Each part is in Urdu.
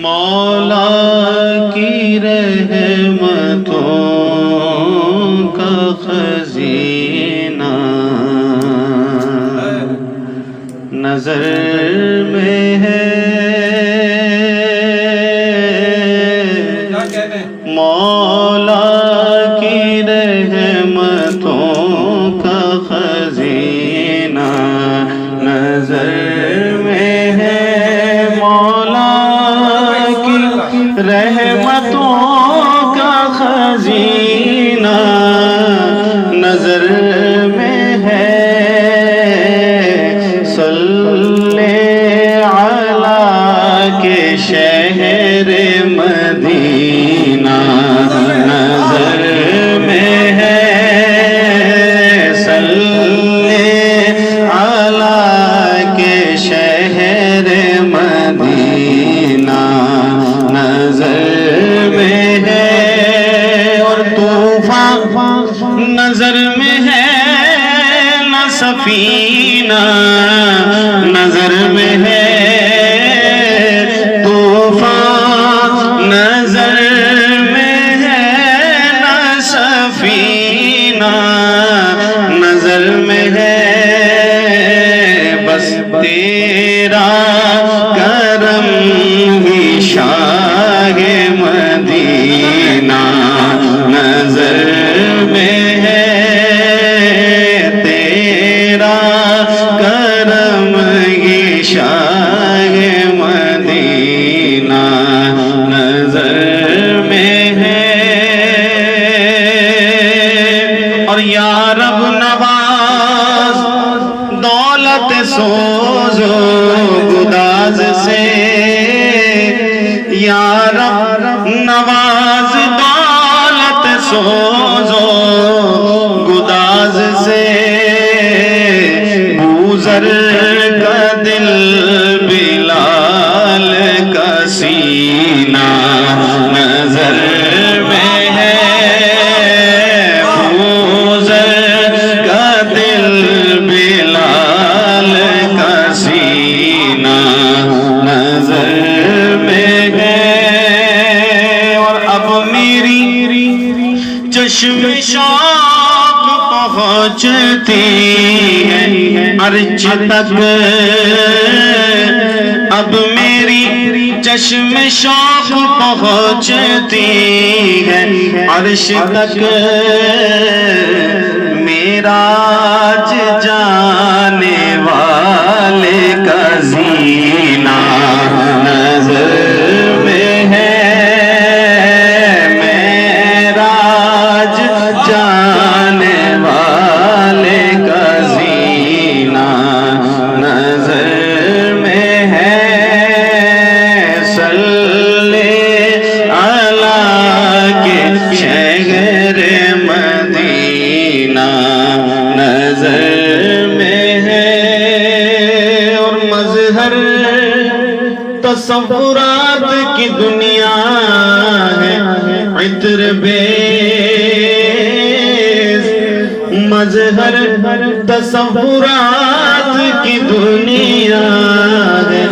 مولا کی رحمتوں کا خزینہ نظر میں ہے، مولا کی رحمتوں کا خزینہ نظر میں ہے، مولا کی رحمتوں کا خزینہ نظر میں ہے، صلی علی کے شہر مدینہ نظر میں ہے، صلی علی کے شہر مدینہ نظر میں ہے، اور طوفان نظر میں ہے، نہ سفینہ نظر میں ہے، طوفان نظر میں ہے، نہ سفینہ نظر میں ہے، بس تیرا کرم ہی شاہ مدینہ نظر میں ہے، تیرا کرم ہی شاہ مدینہ نظر میں ہے، اور یا رب نواز دولت سوز و گداز سے، یا رب نواز دولت سوز و گداز سے، بوزر کا دل بلال کا سینہ نظر میں ہے، بوزر کا دل بلال کا سینہ نظر میں ہے، اور اب میری چشم شوق پہنچتی ہے عرش تک، اب میری چشم شوق پہنچتی ہے عرش تک، معراج جانے والے کا زینہ نظر میں ہے، معراج جانے والے کا زینہ نظر میں ہے، صلی علی کے شہر مدینہ نظر میں ہے، اور مظہر تصورات کی دنیا ہے عطر بیز، مظہر تصورات کی دنیا ہے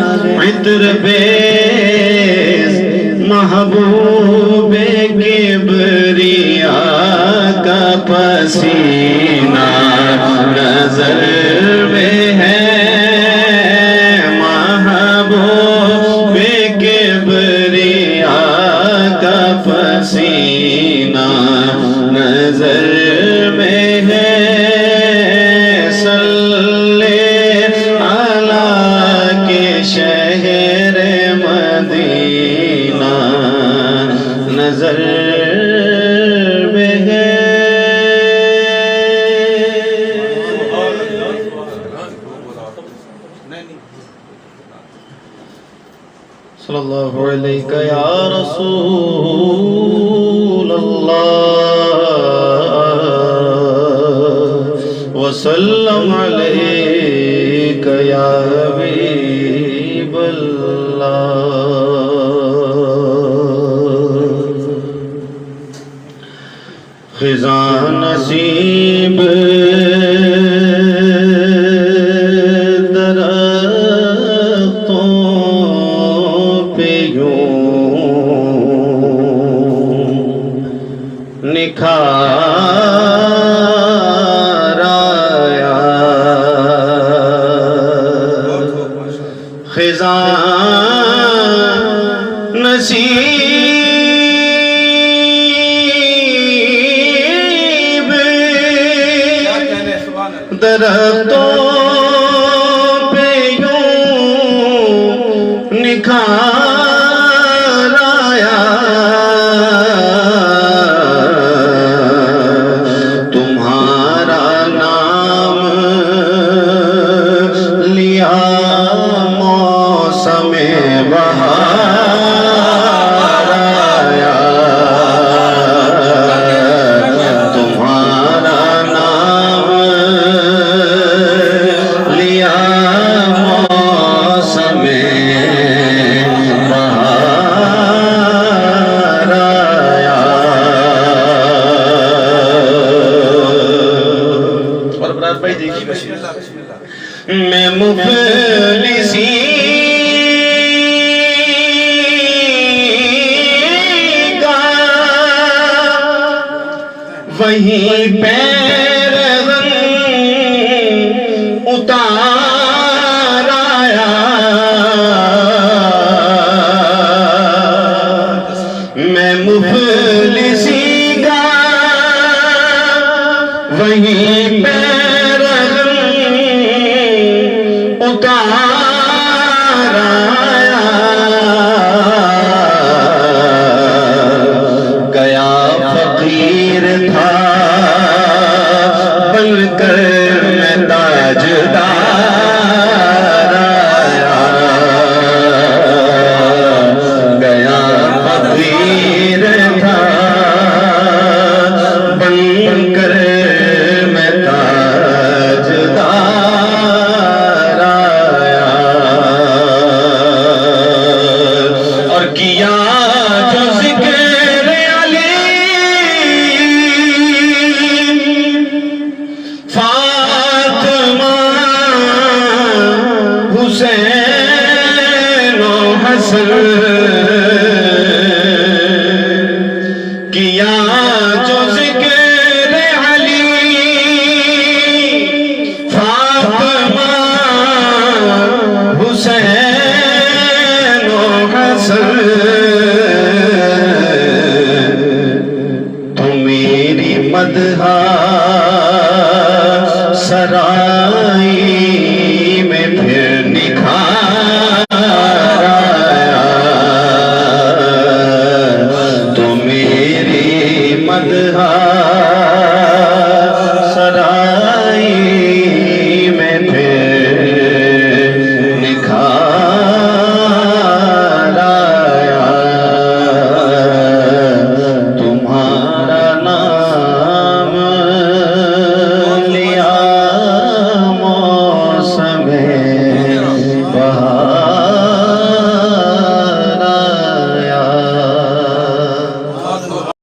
عطر بیز، محبوب کبریا کا پسینہ نظر میں ہے، محبوب کبریا کا پسینہ نظر میں ہے، صلی علی کے شہر مدینہ نظر میں ہے، صلی اللہ علیہ یا رسول اللہ وسلم علیک یا حبیب اللہ، خزاں نصیب درختوں پہ یوں نکھار آیا خزاں نصیب درختوں پہ یوں نکھار آیا تمہارا نام لیا موسم بہار آیا تمہارا نام لیا موسم بہار آیا اور براد بھائی دیکھیے میں مفلسی کا وہیں پیرہن اتار آیا میں مفلسی کا وہیں پیرہن اتار آیا گیا فقیر تھا بن کر میں تاجدار آیا گیا فقیر تھا بن کر میں تاجدار آیا اور کیا جو ذکر علی فاطمہ حسین و حسن کیا جو ذکر علی فاطمہ حسین و حسن تو میری مدحا